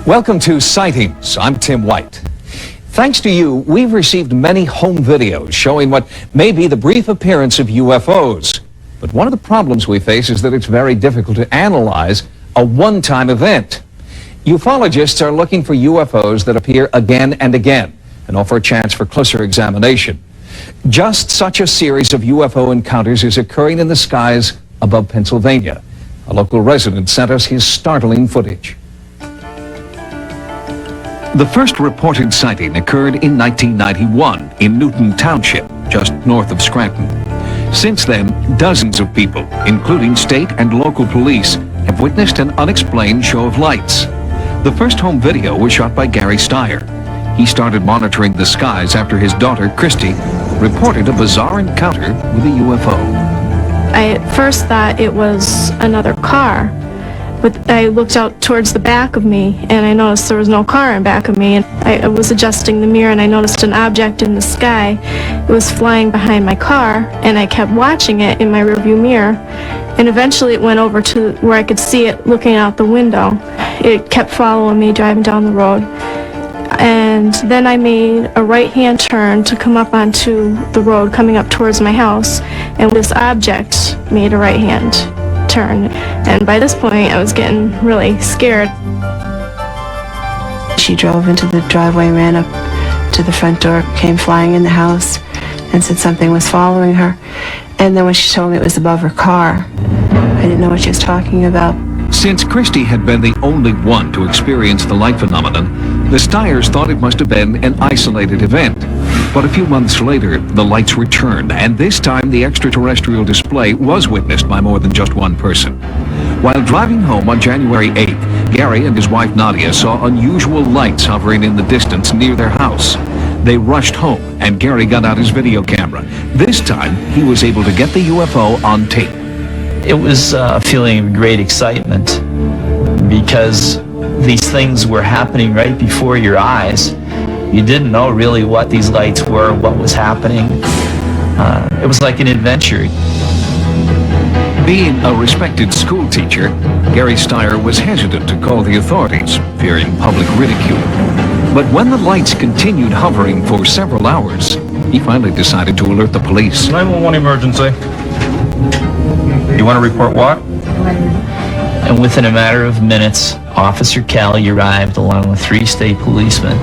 Welcome to Sightings. I'm Tim White. Thanks to you, we've received many home videos showing what may be the brief appearance of UFOs. But one of the problems we face is that it's very difficult to analyze a one-time event. Ufologists are looking for UFOs that appear again and again and offer a chance for closer examination. Just such a series of UFO encounters is occurring in the skies above Pennsylvania. A local resident sent us his startling footage. The first reported sighting occurred in 1991 in Newton Township, just north of Scranton. Since then, dozens of people, including state and local police, have witnessed an unexplained show of lights. The first home video was shot by Gary Steyer. He started monitoring the skies after his daughter, Christy, reported a bizarre encounter with a UFO. I at first thought it was another car. But I looked out towards the back of me and I noticed there was no car in back of me, and I was adjusting the mirror and I noticed an object in the sky. It was flying behind my car and I kept watching it in my rearview mirror, and eventually it went over to where I could see it looking out the window. It kept following me driving down the road, and then I made a right-hand turn to come up onto the road coming up towards my house, and this object made a right-hand turn, and by this point I was getting really scared. She drove into the driveway, ran up to the front door, came flying in the house, and said something was following her. And then when she told me it was above her car, I didn't know what she was talking about. Since Christy had been the only one to experience the light phenomenon, the Steyers thought it must have been an isolated event. But a few months later, the lights returned, and this time the extraterrestrial display was witnessed by more than just one person. While driving home on January 8th, Gary and his wife Nadia saw unusual lights hovering in the distance near their house. They rushed home, and Gary got out his video camera. This time, he was able to get the UFO on tape. It was a feeling of great excitement because these things were happening right before your eyes. You didn't know really what these lights were, what was happening. It was like an adventure. Being a respected school teacher, Gary Steyer was hesitant to call the authorities, fearing public ridicule. But when the lights continued hovering for several hours, he finally decided to alert the police. 911 emergency. You want to report what? And within a matter of minutes, Officer Callie arrived along with 3 state policemen.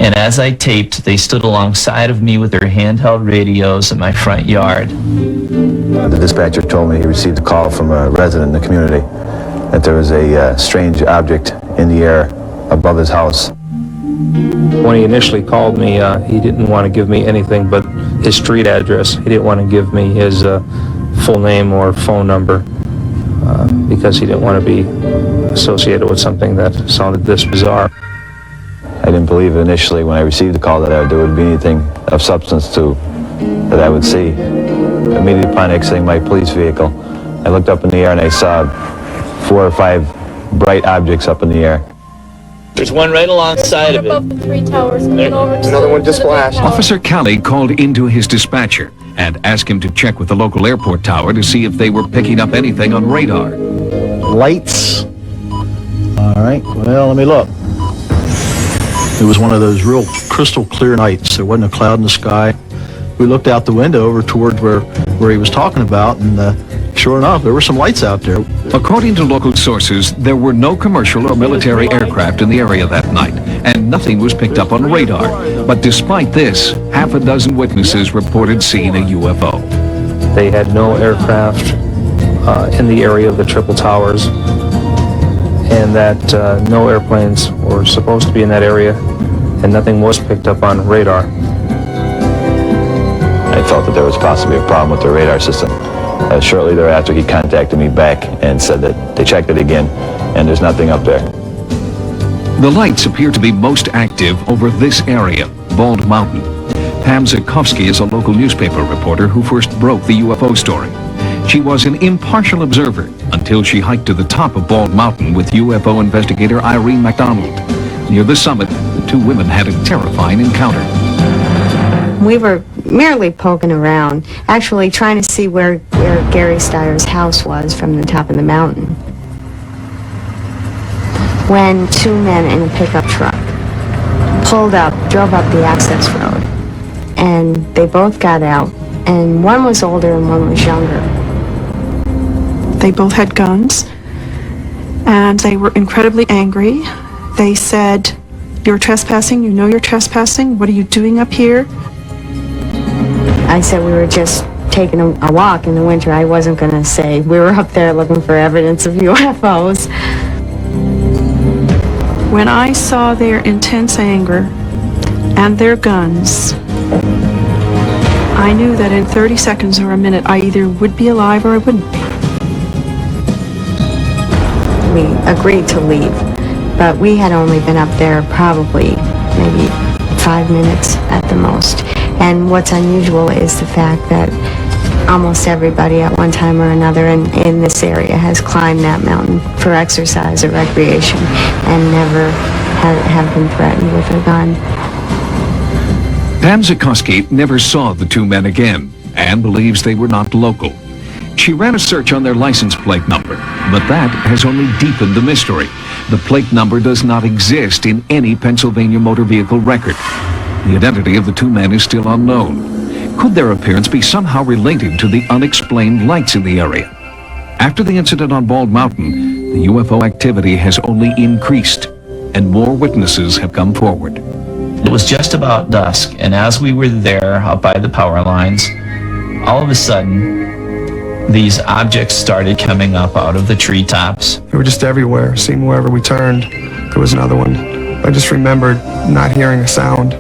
And as I taped, they stood alongside of me with their handheld radios in my front yard. The dispatcher told me he received a call from a resident in the community that there was a strange object in the air above his house. When he initially called me, he didn't want to give me anything but his street address. He didn't want to give me his full name or phone number because he didn't want to be associated with something that sounded this bizarre. I didn't believe initially when I received the call that there would be anything of substance that I would see. Immediately upon exiting my police vehicle, I looked up in the air and I saw 4 or 5 bright objects up in the air. There's one right alongside of it. Above the 3 towers and then over to Another one just flashed. Officer Callie called into his dispatcher and asked him to check with the local airport tower to see if they were picking up anything on radar. Lights. All right, well, let me look. It was one of those real crystal clear nights. There wasn't a cloud in the sky. We looked out the window over towards where he was talking about, and sure enough, there were some lights out there. According to local sources, there were no commercial or military aircraft in the area that night, and nothing was picked up on radar. But despite this, half a dozen witnesses reported seeing a UFO. They had no aircraft in the area of the Triple Towers, and that no airplanes were supposed to be in that area, and nothing was picked up on radar. I felt that there was possibly a problem with the radar system. Shortly thereafter, he contacted me back and said that they checked it again, and there's nothing up there. The lights appear to be most active over this area, Bald Mountain. Pam Zukowski is a local newspaper reporter who first broke the UFO story. She was an impartial observer until she hiked to the top of Bald Mountain with UFO investigator Irene MacDonald. Near the summit, the 2 women had a terrifying encounter. We were merely poking around, actually trying to see where Gary Steyer's house was from the top of the mountain. when two men in a pickup truck pulled up, drove up the access road, and they both got out, and one was older and one was younger. They both had guns, and they were incredibly angry. They said, "You're trespassing, you know you're trespassing, what are you doing up here?" I said we were just taking a walk in the winter. I wasn't going to say we were up there looking for evidence of UFOs. When I saw their intense anger and their guns, I knew that in 30 seconds or a minute I either would be alive or I wouldn't be. We agreed to leave, but we had only been up there probably maybe 5 minutes at the most. And what's unusual is the fact that almost everybody at one time or another in this area has climbed that mountain for exercise or recreation and never have been threatened with a gun. Pam Zikoski never saw the two men again and believes they were not local. She ran a search on their license plate number, but that has only deepened the mystery. The plate number does not exist in any Pennsylvania motor vehicle record. The identity of the two men is still unknown. Could their appearance be somehow related to the unexplained lights in the area? After the incident on Bald Mountain, the UFO activity has only increased, and more witnesses have come forward. It was just about dusk, and as we were there up by the power lines, all of a sudden, these objects started coming up out of the treetops. They were just everywhere. Seemed wherever we turned, there was another one. I just remembered not hearing a sound.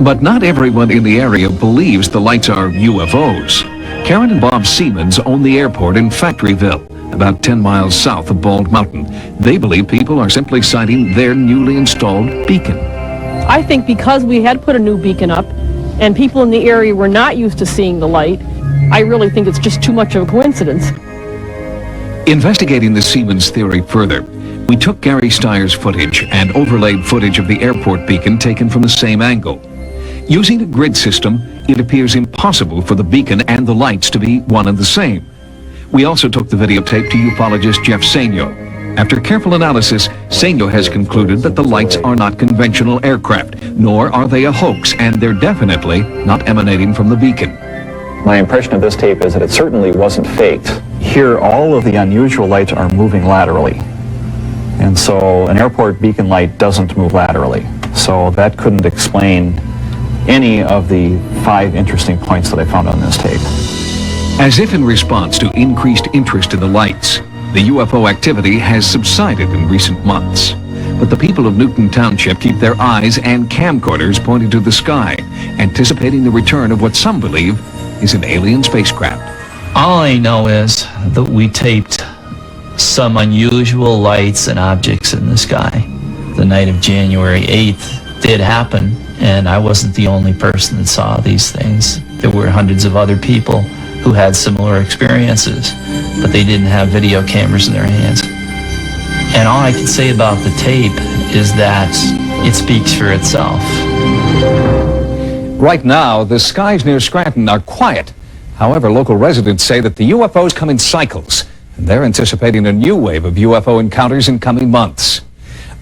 But not everyone in the area believes the lights are UFOs. Karen and Bob Siemens own the airport in Factoryville, about 10 miles south of Bald Mountain. They believe people are simply sighting their newly installed beacon. I think because we had put a new beacon up and people in the area were not used to seeing the light, I really think it's just too much of a coincidence. Investigating the Siemens theory further, we took Gary Steyer's footage and overlaid footage of the airport beacon taken from the same angle. Using a grid system, it appears impossible for the beacon and the lights to be one and the same. We also took the videotape to ufologist Jeff Saigno. After careful analysis, Saigno has concluded that the lights are not conventional aircraft, nor are they a hoax, and they're definitely not emanating from the beacon. My impression of this tape is that it certainly wasn't faked. Here, all of the unusual lights are moving laterally. And so an airport beacon light doesn't move laterally. So that couldn't explain any of the 5 interesting points that I found on this tape. As if in response to increased interest in the lights, the UFO activity has subsided in recent months. But the people of Newton Township keep their eyes and camcorders pointed to the sky, anticipating the return of what some believe is an alien spacecraft. All I know is that we taped some unusual lights and objects in the sky. The night of January 8th did happen, and I wasn't the only person that saw these things. There were hundreds of other people who had similar experiences, but they didn't have video cameras in their hands. And all I can say about the tape is that it speaks for itself. Right now, the skies near Scranton are quiet. However, local residents say that the UFOs come in cycles, and they're anticipating a new wave of UFO encounters in coming months.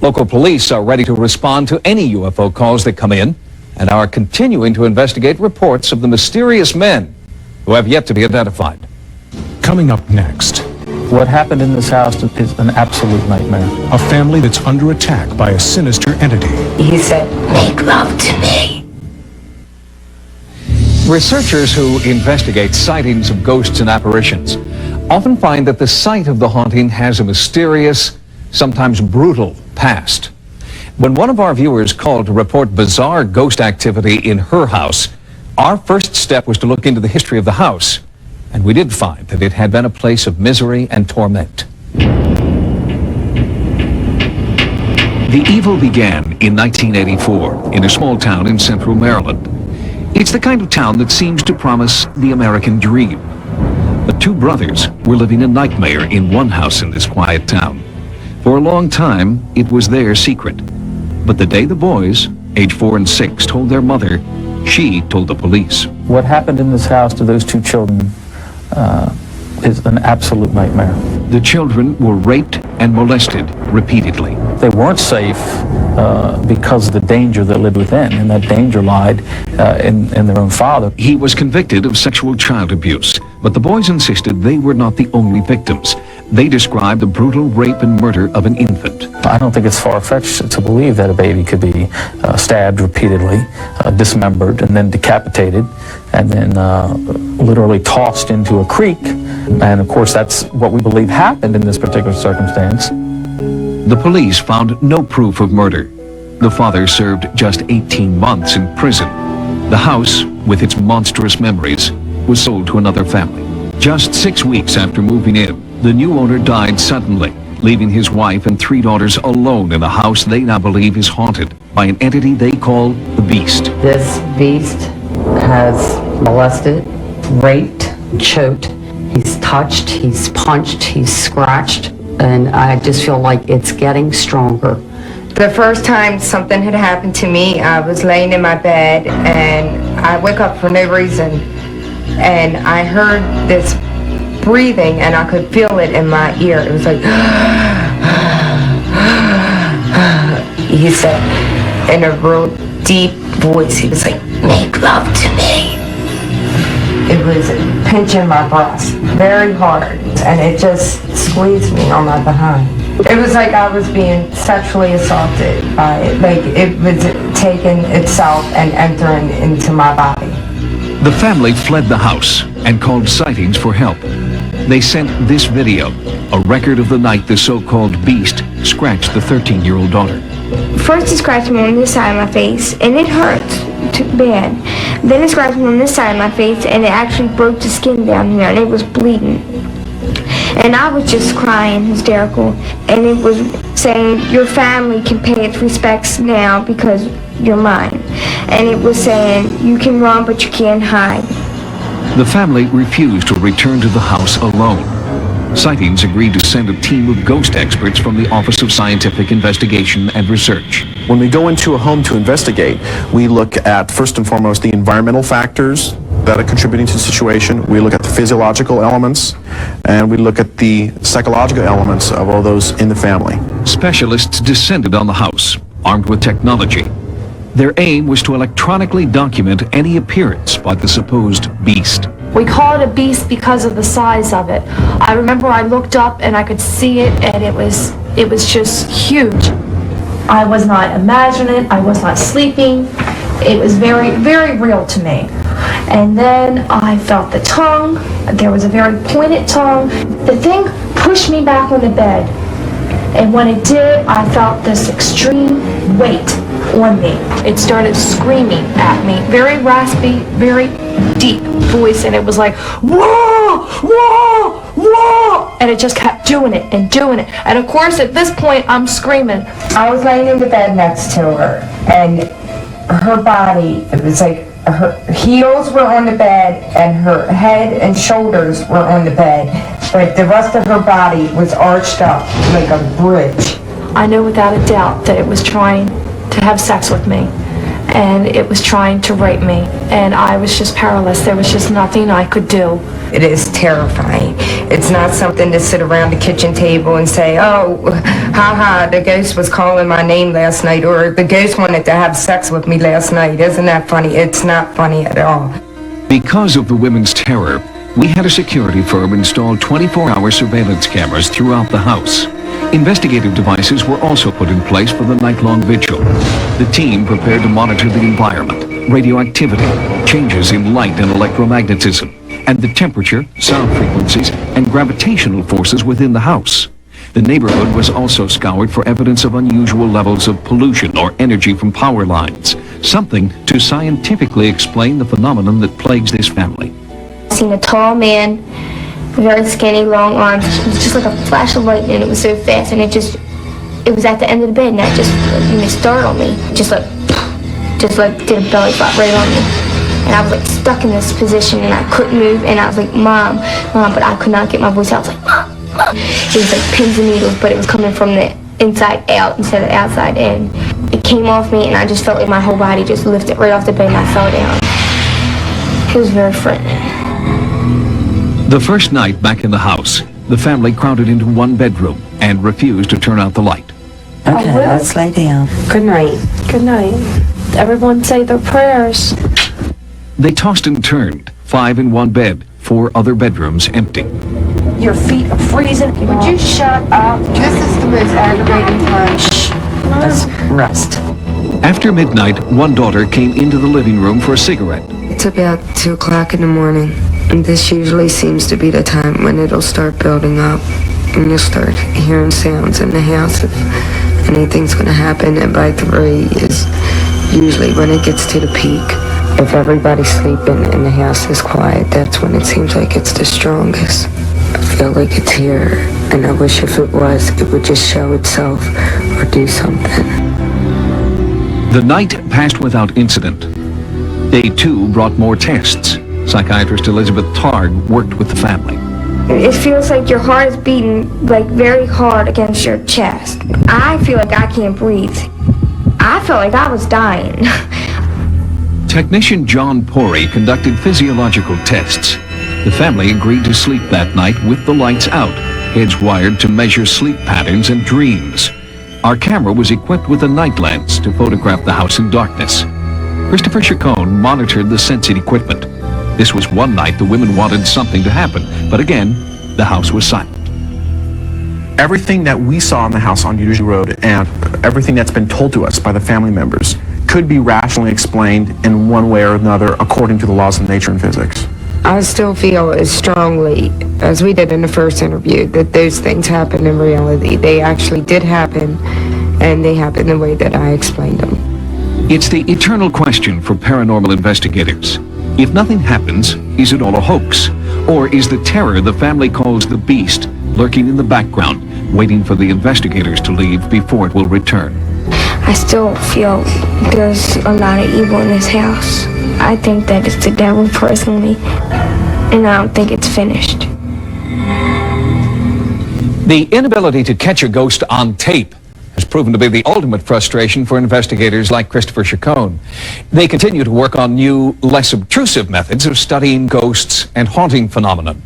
Local police are ready to respond to any UFO calls that come in and are continuing to investigate reports of the mysterious men who have yet to be identified. Coming up next. What happened in this house is an absolute nightmare. A family that's under attack by a sinister entity. He said, "Make love to me." Researchers who investigate sightings of ghosts and apparitions often find that the site of the haunting has a mysterious, sometimes brutal past. When one of our viewers called to report bizarre ghost activity in her house, our first step was to look into the history of the house, and we did find that it had been a place of misery and torment. The evil began in 1984 in a small town in central Maryland. It's the kind of town that seems to promise the American dream. But 2 brothers were living a nightmare in one house in this quiet town. For a long time, it was their secret. But the day the boys, age 4 and 6, told their mother, she told the police. What happened in this house to those 2 children is an absolute nightmare. The children were raped and molested repeatedly. They weren't safe because of the danger that lived within, and that danger lied in their own father. He was convicted of sexual child abuse, but the boys insisted they were not the only victims. They described the brutal rape and murder of an infant. I don't think it's far-fetched to believe that a baby could be stabbed repeatedly, dismembered, and then decapitated, and then literally tossed into a creek. And of course, that's what we believe happened in this particular circumstance. The police found no proof of murder. The father served just 18 months in prison. The house, with its monstrous memories, was sold to another family. Just 6 weeks after moving in, the new owner died suddenly, leaving his wife and 3 daughters alone in a house they now believe is haunted by an entity they call the Beast. This beast has molested, raped, choked. He's touched, he's punched, he's scratched, and I just feel like it's getting stronger. The first time something had happened to me, I was laying in my bed and I woke up for no reason. And I heard this breathing and I could feel it in my ear. It was like, he said in a real deep voice, he was like, make love to me. It was pinching my breast very hard and it just squeezed me on my behind. It was like I was being sexually assaulted by it, like it was taking itself and entering into my body. The family fled the house and called Sightings for help. They sent this video, a record of the night the so-called Beast scratched the 13-year-old daughter. First it scratched me on this side of my face, and it hurt bad. Then it scratched me on this side of my face, and it actually broke the skin down here, and it was bleeding. And I was just crying, hysterical, and it was saying, your family can pay its respects now because you're mine. And it was saying, you can run, but you can't hide. The family refused to return to the house alone. Sightings agreed to send a team of ghost experts from the Office of Scientific Investigation and Research. When we go into a home to investigate, we look at, first and foremost, the environmental factors that are contributing to the situation. We look at the physiological elements, and we look at the psychological elements of all those in the family. Specialists descended on the house, armed with technology. Their aim was to electronically document any appearance by the supposed beast. We call it a beast because of the size of it. I remember I looked up and I could see it, and it was just huge. I was not imagining it, I was not sleeping. It was very, very real to me. And then I felt the tongue. There was a very pointed tongue. The thing pushed me back on the bed. And when it did, I felt this extreme weight on me. It started screaming at me, very raspy, very deep voice, and it was like, whoa, whoa, whoa, and it just kept doing it and doing it. And of course, at this point, I'm screaming. I was laying in the bed next to her, and her body, it was like her heels were on the bed, and her head and shoulders were on the bed, but the rest of her body was arched up like a bridge. I know without a doubt that it was trying to have sex with me, and it was trying to rape me, and I was just powerless. There was just nothing I could do. It is terrifying. It's not something to sit around the kitchen table and say, oh, haha, the ghost was calling my name last night, or the ghost wanted to have sex with me last night. Isn't that funny? It's not funny at all. Because of the women's terror, we had a security firm install 24-hour surveillance cameras throughout the house. Investigative devices were also put in place for the night-long vigil. The team prepared to monitor the environment, radioactivity, changes in light and electromagnetism, and the temperature, sound frequencies, and gravitational forces within the house. The neighborhood was also scoured for evidence of unusual levels of pollution or energy from power lines, something to scientifically explain the phenomenon that plagues this family. I seen a tall man, very skinny, long arms. It was just like a flash of lightning. It was so fast, and it was at the end of the bed, and that just startled me. Just like did a belly flop right on me. And I was like stuck in this position, and I couldn't move, and I was like, Mom, Mom, but I could not get my voice out. I was like, Mom, Mom. It was like pins and needles, but it was coming from the inside out instead of the outside in. It came off me, and I just felt like my whole body just lifted right off the bed, and I fell down. It was very frightening. The first night back in the house, the family crowded into one bedroom and refused to turn out the light. Okay, let's lay down. Good night. Good night. Everyone say their prayers. They tossed and turned, 5 in one bed, 4 other bedrooms empty. Your feet are freezing. Would you shut up? This is the most aggravating time. Shh. Let's rest. After midnight, one daughter came into the living room for a cigarette. It's about 2 o'clock in the morning, and this usually seems to be the time when it'll start building up, and you'll start hearing sounds in the house if anything's going to happen, and by 3 is usually when it gets to the peak. If everybody's sleeping and the house is quiet, that's when it seems like it's the strongest. I feel like it's here, and I wish if it was, it would just show itself or do something. The night passed without incident. Day 2 brought more tests. Psychiatrist Elizabeth Targ worked with the family. It feels like your heart is beating like very hard against your chest. I feel like I can't breathe. I felt like I was dying. Technician John Pori conducted physiological tests. The family agreed to sleep that night with the lights out, heads wired to measure sleep patterns and dreams. Our camera was equipped with a night lens to photograph the house in darkness. Christopher Chacon monitored the sensing equipment. This was one night the women wanted something to happen, but again, the house was silent. Everything that we saw in the house on Usually Road and everything that's been told to us by the family members could be rationally explained in one way or another according to the laws of nature and physics. I still feel as strongly as we did in the first interview that those things happened in reality. They actually did happen, and they happened the way that I explained them. It's the eternal question for paranormal investigators. If nothing happens, is it all a hoax? Or is the terror the family calls the beast lurking in the background, waiting for the investigators to leave before it will return? I still feel there's a lot of evil in this house. I think that it's the devil personally, and I don't think it's finished. The inability to catch a ghost on tape has proven to be the ultimate frustration for investigators like Christopher Chacon. They continue to work on new, less obtrusive methods of studying ghosts and haunting phenomena.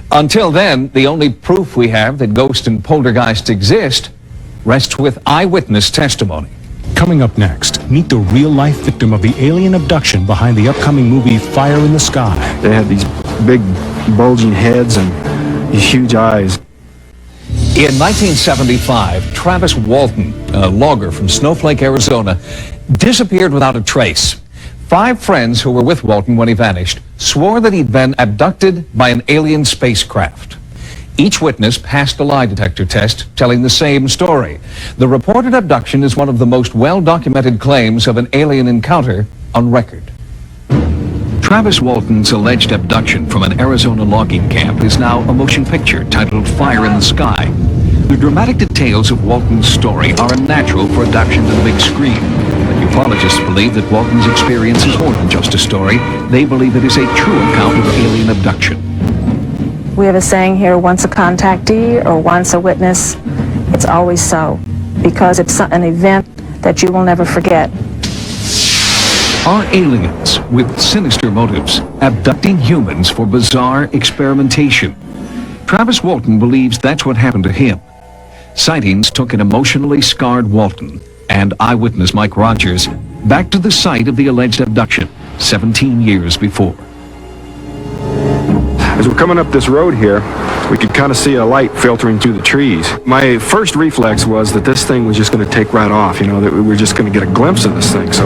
Until then, the only proof we have that ghosts and poltergeists exist rests with eyewitness testimony. Coming up next, meet the real-life victim of the alien abduction behind the upcoming movie Fire in the Sky. They had these big bulging heads and these huge eyes. In 1975, Travis Walton, a logger from Snowflake, Arizona, disappeared without a trace. 5 friends who were with Walton when he vanished swore that he'd been abducted by an alien spacecraft. Each witness passed a lie detector test telling the same story. The reported abduction is one of the most well-documented claims of an alien encounter on record. Travis Walton's alleged abduction from an Arizona logging camp is now a motion picture titled Fire in the Sky. The dramatic details of Walton's story are unnatural for adaptation to the big screen. But ufologists believe that Walton's experience is more than just a story. They believe it is a true account of alien abduction. We have a saying here, once a contactee or once a witness, it's always so, because it's an event that you will never forget. Are aliens with sinister motives abducting humans for bizarre experimentation? Travis Walton believes that's what happened to him. Sightings took an emotionally scarred Walton and eyewitness Mike Rogers back to the site of the alleged abduction 17 years before. As we're coming up this road here, we could kind of see a light filtering through the trees. My first reflex was that this thing was just going to take right off, you know, that we were just going to get a glimpse of this thing. So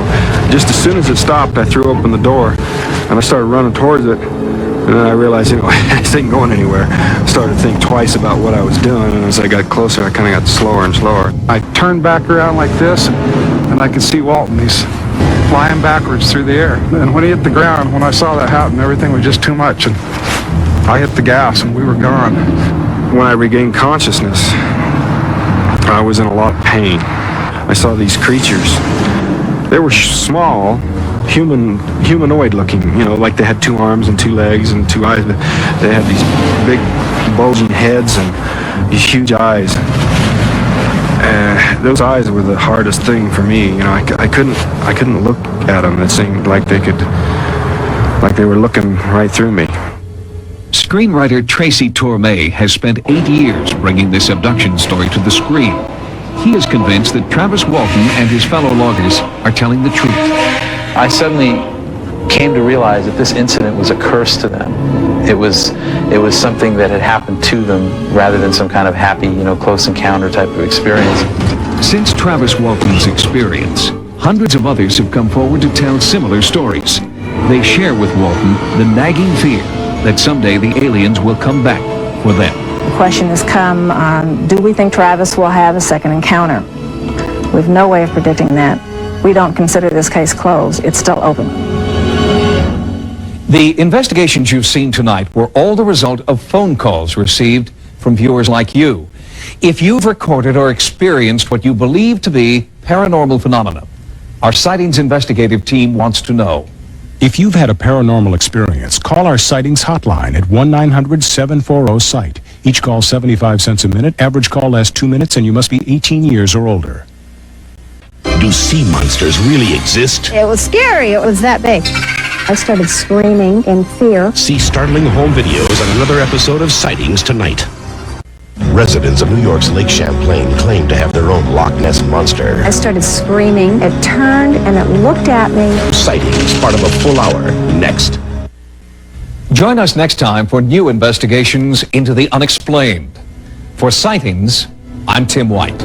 just as soon as it stopped, I threw open the door and I started running towards it. And then I realized, you know, this ain't going anywhere. I started to think twice about what I was doing, and as I got closer, I kind of got slower and slower. I turned back around like this, and I could see Walton. He's flying backwards through the air. And when he hit the ground, when I saw that happen, everything was just too much. And I hit the gas and we were gone. When I regained consciousness, I was in a lot of pain. I saw these creatures. They were small, humanoid looking, you know, like they had 2 arms and 2 legs and 2 eyes. They had these big bulging heads and these huge eyes. Those eyes were the hardest thing for me. You know, I couldn't look at them. It seemed like they were looking right through me. Screenwriter Tracy Torme has spent 8 years bringing this abduction story to the screen. He is convinced that Travis Walton and his fellow loggers are telling the truth. I suddenly came to realize that this incident was a curse to them. It was something that had happened to them rather than some kind of happy, close encounter type of experience. Since Travis Walton's experience, hundreds of others have come forward to tell similar stories. They share with Walton the nagging fear that someday the aliens will come back for them. The question has come on, do we think Travis will have a second encounter? We have no way of predicting that. We don't consider this case closed. It's still open. The investigations you've seen tonight were all the result of phone calls received from viewers like you. If you've recorded or experienced what you believe to be paranormal phenomena, our Sightings investigative team wants to know. If you've had a paranormal experience, call our Sightings hotline at 1-900-740-SIGHT. Each call 75 cents a minute. Average call lasts 2 minutes, and you must be 18 years or older. Do sea monsters really exist? It was scary. It was that big. I started screaming in fear. See startling home videos on another episode of Sightings tonight. Residents of New York's Lake Champlain claim to have their own Loch Ness monster. I started screaming. It turned and it looked at me. Sightings, part of a full hour. Next. Join us next time for new investigations into the unexplained. For Sightings, I'm Tim White.